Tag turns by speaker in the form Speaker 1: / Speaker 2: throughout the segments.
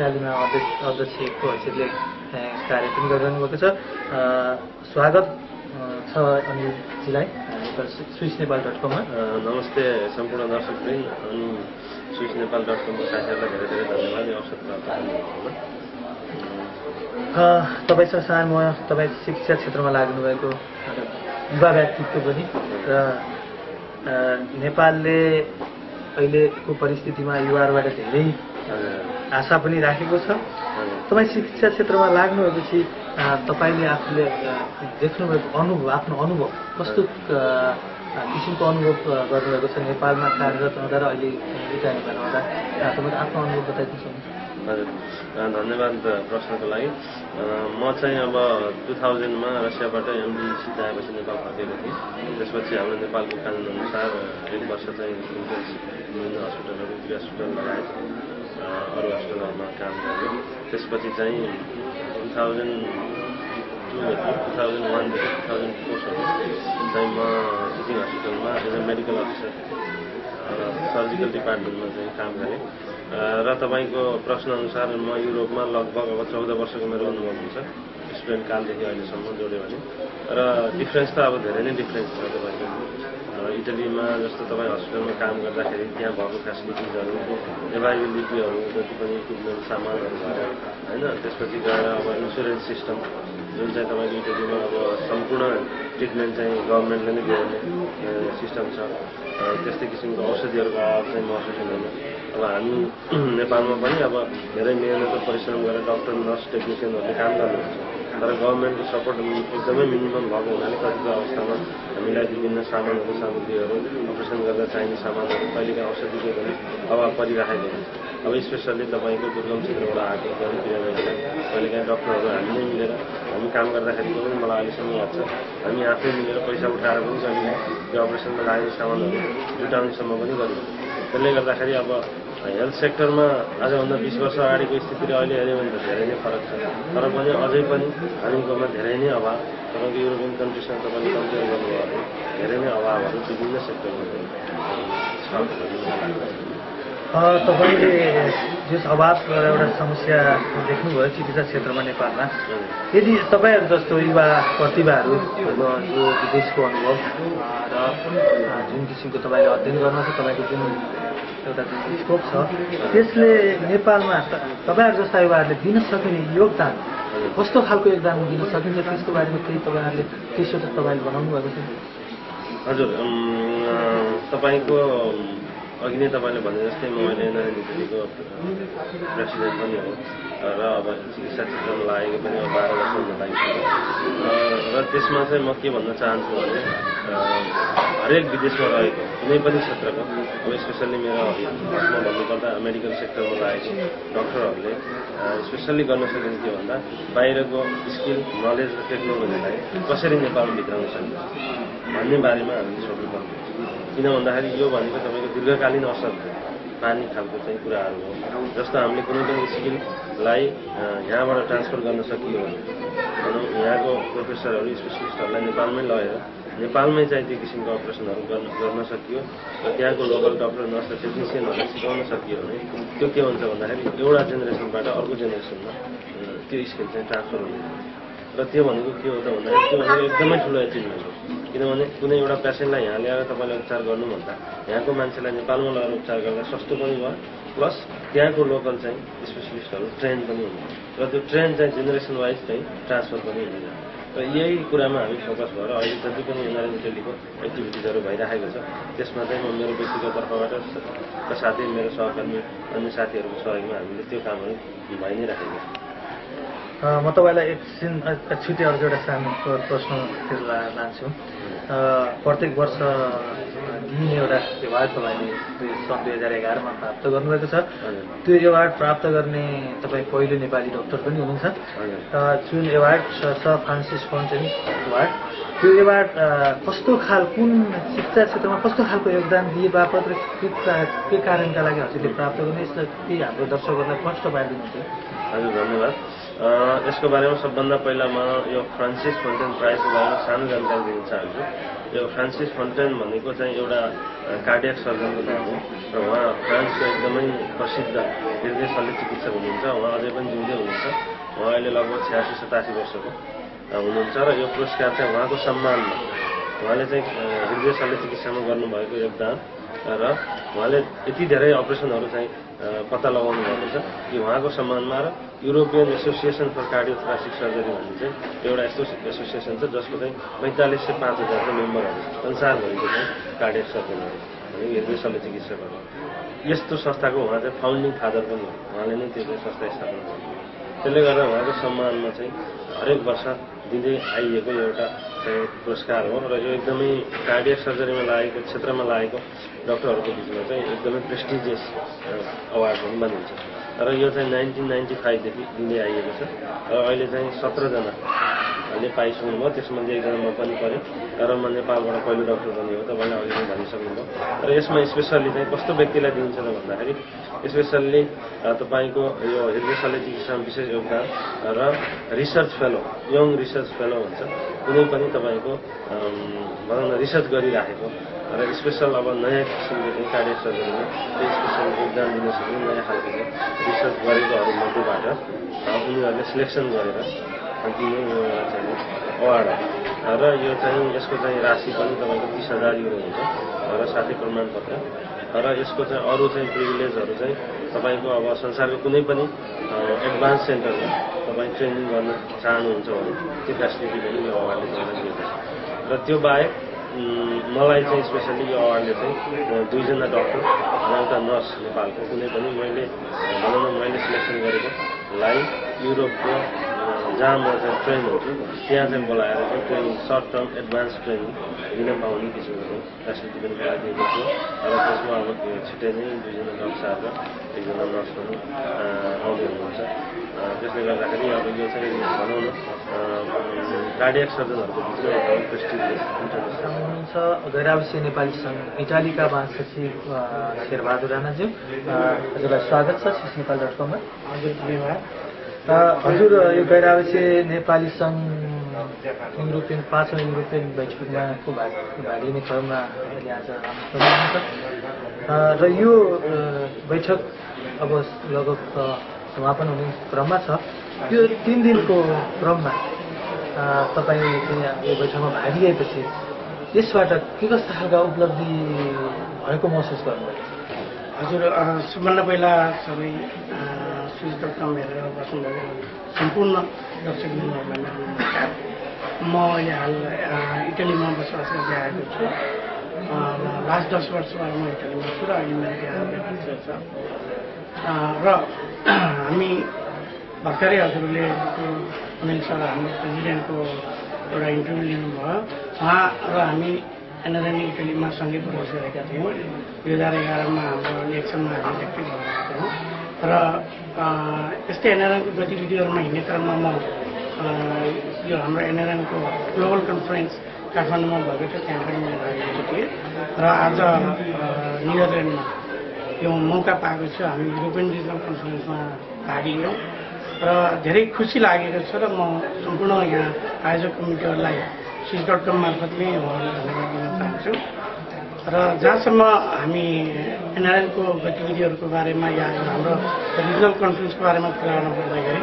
Speaker 1: विश्वविद्यालयमा अध्यक्षको हैसियतले कार्य पनि गरिरहनु भएको छ। स्वागत छ अनिलजीलाई swissnepal.com मा।
Speaker 2: नमस्ते सम्पूर्ण दर्शकवृन्द अनि swissnepal.com का साथीहरूलाई धेरै धेरै धन्यवाद यो अवसर प्राप्त गर्नुभएकोमा।
Speaker 1: तपाईँसँग सानो म तपाईँ शिक्षा क्षेत्रमा लाग्नुभएको युवा व्यक्तित्व पनि र नेपालले अहिलेको परिस्थितिमा युवाहरूबाट धेरै आशा पनि राखेको छ। तपाईँ शिक्षा क्षेत्रमा लाग्नुभएपछि तपाईँले आफूले देख्नुभएको आफ्नो अनुभव कस्तो किसिमको अनुभव गर्नुभएको छ नेपालमा कार्यरत हुँदा र अहिले रिटायरमेन्ट हुँदा तपाईँको आफ्नो अनुभव बताइदिनु सक्नुहुन्छ?
Speaker 2: हजुर, धन्यवाद प्रश्नको लागि। म चाहिँ अब 2000 मा रसियाबाट एमडी सिधा आएपछि नेपाल फर्केको थिएँ। त्यसपछि हाम्रो नेपालको कानुन अनुसार 1 वर्ष चाहिँ विभिन्न हस्पिटलहरू हस्पिटल लगायत अरू हस्पिटलहरूमा काम गरेँ। त्यसपछि चाहिँ 2001देखि 2004 चाहिँ म टिचिङ हस्पिटलमा as a medical officer surgical डिपार्टमेन्टमा चाहिँ काम गरेँ। र तपाईँको प्रश्न अनुसार म युरोपमा लगभग अब 14 वर्षको मेरो अनुभव हुन्छ स्टुडेन्ट कालदेखि अहिलेसम्म जोड्यो भने। र डिफ्रेन्स त अब धेरै नै डिफ्रेन्स छ तपाईँको। इटलीमा जस्तो तपाईँ हस्पिटलमा काम गर्दाखेरि त्यहाँ भएको फेसिलिटिजहरू एभाइलेबिलिटीहरू जति पनि इक्विपमेन्ट सामानहरू भयो होइन। त्यसपछि गएर अब इन्सुरेन्स सिस्टम जुन चाहिँ तपाईँको इटलीमा अब सम्पूर्ण ट्रिटमेन्ट चाहिँ गभर्मेन्टले नै दिने सिस्टम छ। त्यस्तै किसिमको औषधिहरूको अभाव चाहिँ महसुस हुँदैन। अब हामी नेपालमा पनि अब धेरै मेहनत र परिश्रम गरेर डाक्टर नर्स टेक्निसियनहरूले काम गर्नुहुन्छ, तर गभर्मेन्टको सपोर्ट एकदमै मिनिमम भएको हुनाले कतिपय अवस्थामा हामीलाई विभिन्न सामानहरू सामग्रीहरू अपरेसन गर्दा चाहिने सामानहरू कहिलेकाहीँ औषधिको पनि अभाव परिराखेको हुन्छ। अब स्पेसल्ली तपाईँको दुर्गम क्षेत्रबाट आएको बिरामीहरूलाई कहिलेकाहीँ डक्टरहरू हामी नै मिलेर हामी काम गर्दाखेरि पनि मलाई अहिलेसम्म याद छ हामी आफै मिलेर पैसा उठाएर पनि कहिले त्यो अपरेसनमा लाग्ने सामानहरू जुटाउनेसम्म पनि गरिन्छ। त्यसले गर्दाखेरि अब हेल्थ सेक्टरमा आजभन्दा 20 वर्ष अगाडिको स्थिति र अहिले हेऱ्यो भने त धेरै नै फरक छ। तर पनि अझै पनि हामीकोमा धेरै नै अभाव तपाईँको युरोपियन कन्ट्रीसँग तपाईँले कम्पेयर गर्नुभयो भने धेरै नै अभावहरू विभिन्न सेक्टरमा छ।
Speaker 1: तपाईँले यस अभाव एउटा समस्या देख्नुभयो चिकित्सा क्षेत्रमा नेपालमा। यदि तपाईँहरू जस्तो युवा प्रतिभाहरू जो विदेशको अनुभव र जुन किसिमको तपाईँले अध्ययन गर्न छ तपाईँको जुन एउटा स्कोप छ त्यसले नेपालमा तपाईँहरू जस्ता युवाहरूले दिन सकिने योगदान कस्तो खालको योगदान दिन सकिन्छ त्यसको बारेमा केही तपाईँहरूले केही सोच तपाईँले बनाउनु भएको छ?
Speaker 2: हजुर, तपाईँको अघि नै तपाईँले भने जस्तै म अहिले एनआरएनडीको प्रेसिडेन्ट पनि हो र अब चिकित्सा क्षेत्रमा लागेको पनि अब 12 वर्ष हुन लागिसक्यो। र त्यसमा चाहिँ म के भन्न चाहन्छु भने हरेक विदेशमा रहेको कुनै पनि क्षेत्रको अब स्पेसल्ली मेरो हकमा भन्नुपर्दा मेडिकल सेक्टरमा लागेको डक्टरहरूले स्पेसल्ली गर्न सकिन्छ के भन्दा बाहिरको स्किल नलेज र टेक्नोलोजीलाई कसरी नेपालमा भित्राउन सकिन्छ भन्ने बारेमा हामीले सोच्नुपर्छ। किन भन्दाखेरि यो भनेको तपाईँको दीर्घकालीन असर पार्ने खालको चाहिँ कुराहरू हो। जस्तो हामीले कुनै पनि स्किललाई यहाँबाट ट्रान्सफर गर्न सकियो भने भनौँ यहाँको प्रोफेसरहरू स्पेसलिस्टहरूलाई नेपालमै लगेर नेपालमै चाहिँ त्यो किसिमको अपरेसनहरू गर्न सकियो र त्यहाँको लोकल डक्टर नर्स र टेक्निसियनहरूलाई सिकाउन सकियो भने त्यो के हुन्छ भन्दाखेरि एउटा जेनेरेसनबाट अर्को जेनेरेसनमा त्यो स्किल चाहिँ ट्रान्सफर हुन्छ। र त्यो भनेको के हो त भन्दाखेरि त्यो भनेको एकदमै ठुलो एचिभमेन्ट हो। किनभने कुनै एउटा पेसेन्टलाई यहाँ ल्याएर तपाईँले उपचार गर्नुभन्दा यहाँको मान्छेलाई नेपालमा लगेर उपचार गर्दा सस्तो पनि भयो, प्लस त्यहाँको लोकल चाहिँ स्पेसलिस्टहरू ट्रेन पनि हुन्छ र त्यो ट्रेन चाहिँ जेनेरेसन वाइज चाहिँ ट्रान्सफर पनि हुन्छ। र यही कुरामा हामी फोकस भएर अहिले जति पनि एनआरएन इटलीको एक्टिभिटिजहरू भइरहेको छ त्यसमा चाहिँ म मेरो व्यक्तिगत तर्फबाट र साथै मेरो सहकर्मी अन्य साथीहरूको सहयोगमा हामीले त्यो कामहरू भइ नै राखेको छ।
Speaker 1: म तपाईँलाई एकछिन छुट्टै अर्को एउटा सानो प्रश्नतिर लान्छु। प्रत्येक वर्ष दिइने एउटा एवार्ड तपाईँले सन् 2011 मा प्राप्त गर्नुभएको छ। त्यो एवार्ड प्राप्त गर्ने तपाईँ पहिलो नेपाली डाक्टर पनि हुनुहुन्छ। जुन award sir Francis Fontaine award त्यो एउटा कस्तो कुन शिक्षा क्षेत्रमा कस्तो खालको योगदान दिए बापत र के कारणका लागि हजुरले प्राप्त गर्ने यसलाई के हाम्रो दर्शकहरूलाई प्रश्न पारिदिनुहुन्छ?
Speaker 2: हजुर धन्यवाद। यसको बारेमा सबभन्दा पहिला म यो फ्रान्सिस फोन्टेन प्राइजको बारेमा सानो जानकारी दिन चाहन्छु। यो फ्रान्सिस फोन्टेन भनेको चाहिँ एउटा कार्डियक सर्जनको नाम हो र उहाँ फ्रान्सको एकदमै प्रसिद्ध हृदय शल्य चिकित्सक हुनुहुन्छ। उहाँ अझै पनि जिउँदै हुनुहुन्छ। उहाँ अहिले लगभग 86-87 वर्षको हुनुहुन्छ र यो पुरस्कार चाहिँ उहाँको सम्मानमा उहाँले चाहिँ हृदय शल्य चिकित्सामा गर्नुभएको योगदान र उहाँले यति धेरै अपरेसनहरू चाहिँ पत्ता लगाउनु भएको छ कि उहाँको सम्मानमा र युरोपियन एसोसिएसन फर कार्डियोथोरासिक सर्जरी भन्ने चाहिँ एउटा यस्तो एसोसिएसन छ जसको चाहिँ 4500 से 5000 मेम्बरहरू संसारभरिको चाहिँ कार्डियक सर्जनहरू हृदय शल्य चिकित्सकहरू। यस्तो संस्थाको उहाँ चाहिँ फाउन्डिङ फादर पनि हो। उहाँले नै त्यो चाहिँ संस्था स्थापना गर्नुभयो। त्यसले गर्दा उहाँको सम्मानमा चाहिँ हरेक वर्ष दिँदै आइएको एउटा चाहिँ पुरस्कार हो र यो एकदमै कार्डियक सर्जरीमा लागेको क्षेत्रमा लागेको डक्टरहरूको बिचमा चाहिँ एकदमै प्रेस्टिजियस अवार्ड पनि मानिन्छ र यो चाहिँ 1995 देखि दिँदै आइएको छ र अहिले चाहिँ 17 जनाले पाइसक्नुभयो। त्यसमध्ये एकजना म पनि परेँ र म नेपालबाट पहिलो डक्टर पनि हो। तपाईँले अघि नै भनिसक्नुभयो र यसमा स्पेसल्ली चाहिँ कस्तो व्यक्तिलाई दिन्छ त भन्दाखेरि स्पेसल्ली तपाईँको यो हृदय शल्य चिकित्सामा विशेष योगदान र research fellow, young research fellow हुन्छ। कुनै पनि तपाईँको भनौँ न रिसर्च गरिराखेको र स्पेसल अब नयाँ किसिमको चाहिँ कार्डियक सर्जरीमा स्पेसल योगदान दिन सक्ने नयाँ खालको रिसर्च गरेकोहरू मध्येबाट उनीहरूले सिलेक्सन गरेर दिने यो चाहिँ अवार्ड हो र यो चाहिँ यसको चाहिँ राशि पनि तपाईँको 30,000 युरो हुन्छ र साथै प्रमाणपत्र र यसको चाहिँ अरू चाहिँ प्रिभिलेजहरू चाहिँ तपाईँको अब संसारको कुनै पनि एडभान्स सेन्टरमा तपाईँ ट्रेनिङ गर्न चाहनुहुन्छ भने त्यो फेसिलिटी पनि यो अवार्डले तपाईँलाई दिएको छ। र त्यो बाहेक मलाई चाहिँ स्पेसली यो अवार्डले चाहिँ 2 जना डक्टर र एउटा नर्स नेपालको कुनै पनि भनौँ न मैले सिलेक्सन गरेको लाइन युरोपको जहाँ म चाहिँ ट्रेन हुन्छु त्यहाँ चाहिँ बोलाएर चाहिँ training short term advance training दिन पाउने किसिमको फेसिलिटी पनि पाइदिएको छु र त्यसमा अब छिट्टै नै 2 जना डक्टर र 1 जना नर्स पनि आउँदै हुनुहुन्छ। त्यसले गर्दाखेरि अब यो चाहिँ भनौँ न कार्डियक सर्जनहरूको बिचमा एकदमै प्रेस्टिजियस इन्टरनेसनल
Speaker 1: हुनुहुन्छ। गैरावसीय नेपाली सङ्घ इटालीका महासचिव शेरबहादुर राणाज्यू, हजुरलाई स्वागत छ नेपाल.com मा।
Speaker 3: हजुर धन्यवाद।
Speaker 1: हजुर यो गैरावसीय नेपाली सङ्घ युरोपियन 5औं युरोपियन बैठकमा भाग लिने क्रममा अहिले आज हुनुहुन्छ र यो बैठक अब लगभग समापन हुने क्रममा छ। यो 3 दिनको क्रममा तपाईँ यो बैठकमा भाग लिएपछि यसबाट के कस्ता खालका उपलब्धि भएको महसुस गर्नुभयो?
Speaker 3: हजुर सबभन्दा पहिला सबै स्विच.com हेरेर बस्नुभयो सम्पूर्ण दर्शक बिन्दुहरूलाई मेरो नमस्कार। म अहिले हाल इटालीमा बसोबास गर्दै आएको छु। लास्ट 10 वर्षबाट म इटालीमा छु र अहिले मेरो यहाँ व्यवसाय छ र हामी भर्खरै हजुरले अनिल सर हाम्रो प्रेसिडेन्टको एउटा इन्टरभ्यू लिनुभयो। उहाँ र हामी एनआरएन इटालीमा सँगै प्रवेश गरेका थियौँ। 2011मा हाम्रो इलेक्सनमा हामी इलेक्टेड भएका थियौँ र यस्तै एनआरएनको गतिविधिहरूमा हिँड्ने क्रममा म यो हाम्रो एनआरएनको ग्लोबल कन्फरेन्स काठमाडौँमा भएको थियो, त्यहाँ पनि म भाग लिएको थिएँ र आज निदरल्यान्डमा यो मौका पाएको छु। हामी युरोपियन रिजनल कन्फरेन्समा भाग लियौँ र धेरै खुसी लागेको छ र म सम्पूर्ण यहाँ आयोजक कमिटीहरूलाई स्विच.com मार्फतले उहाँहरूलाई धन्यवाद दिन चाहन्छु। र जहाँसम्म हामी एनआरएनको गतिविधिहरूको बारेमा या हाम्रो रिजनल कन्फरेन्सको बारेमा कुरा गर्नु पर्दाखेरि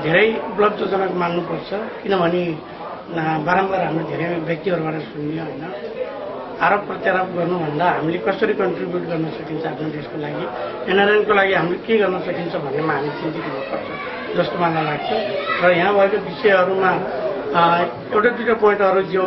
Speaker 3: धेरै उपलब्धजनक मान्नुपर्छ, किनभने बारम्बार हामीले धेरै व्यक्तिहरूबाट सुन्यो होइन। आरोप प्रत्यारोप गर्नुभन्दा हामीले कसरी कन्ट्रिब्युट गर्न सकिन्छ आफ्नो देशको लागि, एनआरएनको लागि हामीले के गर्न सकिन्छ भन्नेमा हामी चिन्तित हुनुपर्छ जस्तो मलाई लाग्छ। र यहाँ भएको विषयहरूमा एउटा 2टा पोइन्टहरू जो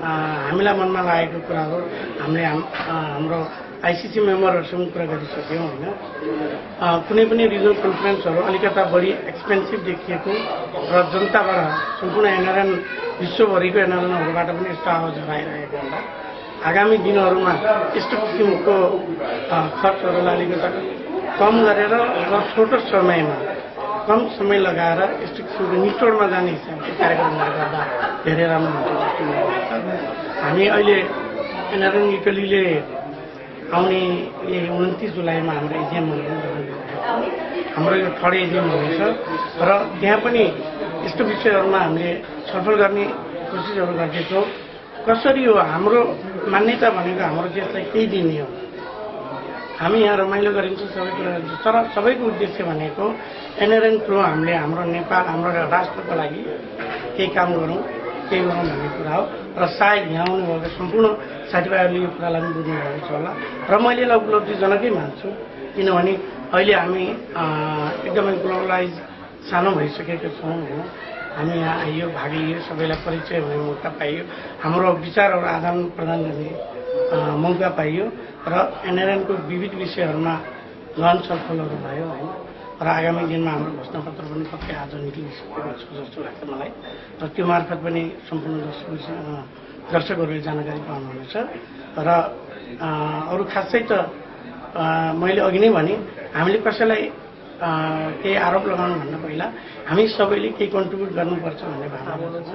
Speaker 3: हामीलाई मनमा लागेको कुराहरू हामीले हाम्रो आइसिसी मेम्बरहरूसँग कुरा गरिसक्यौँ होइन। कुनै पनि रिजनल कन्फरेन्सहरू अलिकता बढी एक्सपेन्सिभ देखिएको र जनताबाट सम्पूर्ण एनआरएन विश्वभरिको एनआरएनहरूबाट पनि यस्तो आवाजहरू आइरहेको हुँदा आगामी दिनहरूमा यस्तो किसिमको खर्चहरूलाई अलिकता कम गरेर र छोटो समयमा कम समय लगाएर यस्तो किसिमको निचोडमा जाने हिसाबको कार्यक्रमहरू गर्दा धेरै राम्रो हुन्छ जस्तो मलाई लाग्छ। हामी अहिले एनआरएन इटलीले आउने 29 जुलाईमा हाम्रो एजिएमहरू हाम्रो यो थर्ड एजिएम हुनेछ र त्यहाँ पनि यस्तो विषयहरूमा हामीले छलफल गर्ने कोसिसहरू गर्दैछौँ। कसरी हो हाम्रो मान्यता भनेको हाम्रो देशलाई केही दिने हो, हामी यहाँ रमाइलो गरिन्छ सबै कुरा गरिन्छ, तर सबैको उद्देश्य भनेको एनआरएन थ्रु हामीले हाम्रो नेपाल हाम्रो राष्ट्रको लागि केही काम गरौँ भन्ने कुरा हो। र सायद यहाँ आउनुभएको सम्पूर्ण साथीभाइहरूले यो कुरालाई पनि बुझ्नुभएको छ होला र मैले यसलाई उपलब्धिजनकै मान्छु, किनभने अहिले हामी एकदमै ग्लोबलाइज सानो भइसकेको छौँ। हामी यहाँ आइयो, भाग लियो, सबैलाई परिचय हुने मौका पाइयो, हाम्रो विचारहरू आदान प्रदान गर्ने मौका पाइयो र एनआरएनको विविध विषयहरूमा गहन छलफलहरू भयो होइन। र आगामी दिनमा हाम्रो घोषणापत्र पनि पक्कै आज निक्लिसकेको छ जस्तो लाग्छ मलाई र त्यो मार्फत पनि सम्पूर्ण दर्शकहरूले जानकारी पाउनुहुनेछ। र अरू खासै त मैले अघि नै भने हामीले कसैलाई केही आरोप लगाउनुभन्दा पहिला हामी सबैले केही कन्ट्रिब्युट गर्नुपर्छ भन्ने भावना
Speaker 1: छ।